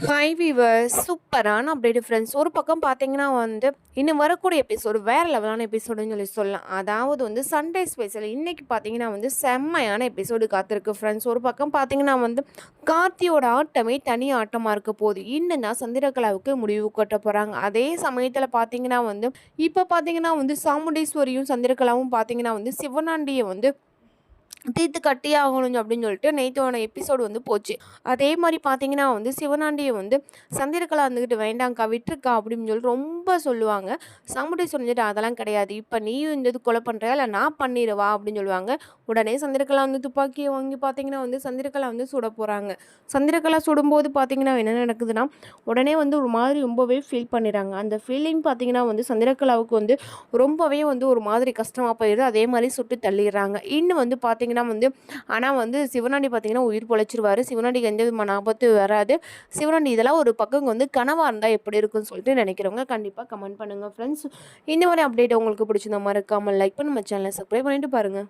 Hi viewers, சூப்பரான update friends. ஒரு பக்கம் பார்த்தீங்கன்னா இன்னும் வரக்கூடிய எபிசோடு வேறு லெவலான எபிசோடுன்னு சொல்லலாம். அதாவது சண்டே ஸ்பெஷல் இன்னைக்கு பார்த்தீங்கன்னா செம்மையான எபிசோடு காத்திருக்கு ஃப்ரெண்ட்ஸ். ஒரு பக்கம் பார்த்தீங்கன்னா கார்த்தியோட ஆட்டமே தனி ஆட்டமாக இருக்க போகுது. இன்னும் தான் சந்திரகலாவுக்கு முடிவு கட்ட போகிறாங்க. அதே சமயத்தில் பார்த்தீங்கன்னா இப்போ பார்த்தீங்கன்னா சாமுண்டீஸ்வரியும் சந்திரகலாவும் பார்த்தீங்கன்னா சிவனாண்டியை தீர்த்து கட்டியே ஆகணும் அப்படின்னு சொல்லிட்டு நேத்தோட எபிசோடு போச்சு. அதே மாதிரி பார்த்தீங்கன்னா சிவனாண்டியை சந்திரகலா இருந்துக்கிட்டு வேண்டாங்க்கா விட்டுருக்கா அப்படின்னு சொல்லி ரொம்ப சொல்லுவாங்க. சாமுண்டி சொல்லிட்டு அதெல்லாம் கிடையாது, இப்போ நீயும் இந்த இது கொலை பண்ணுறியா இல்லை நான் பண்ணிடுவா அப்படின்னு சொல்லுவாங்க. உடனே சந்திரகலா துப்பாக்கியை வாங்கி பார்த்தீங்கன்னா சந்திரகலா சுட போகிறாங்க. சந்திரகலா சுடும்போது பார்த்தீங்கன்னா என்ன நடக்குதுன்னா உடனே ஒரு மாதிரி ரொம்பவே ஃபீல் பண்ணிடுறாங்க. அந்த ஃபீலிங் பார்த்தீங்கன்னா சந்திரகலாவுக்கு ரொம்பவே ஒரு மாதிரி கஷ்டமாக போயிடுது. அதே மாதிரி சுட்டு தள்ளிடுறாங்க. இன்னும் பார்த்தீங்கன்னா ஆனால் சிவனாண்டி பார்த்தீங்கன்னா உயிர் பொழைச்சிருவாரு. சிவனாண்டிக்கு எந்த விதமான ஆபத்து வராது. சிவனாண்டி இதெல்லாம் ஒரு பக்கம் கனவாக இருந்தால் எப்படி இருக்குன்னு சொல்லிட்டு நினைக்கிறவங்க கண்டிப்பாக கமெண்ட் பண்ணுங்கள் ஃப்ரெண்ட்ஸ். இந்த மாதிரி அப்டேட் உங்களுக்கு பிடிச்சிருந்த மறக்காமல் லைக் பண்ணி நம்ம சேனலை சப்ஸ்கிரைப் பண்ணிட்டு பாருங்கள்.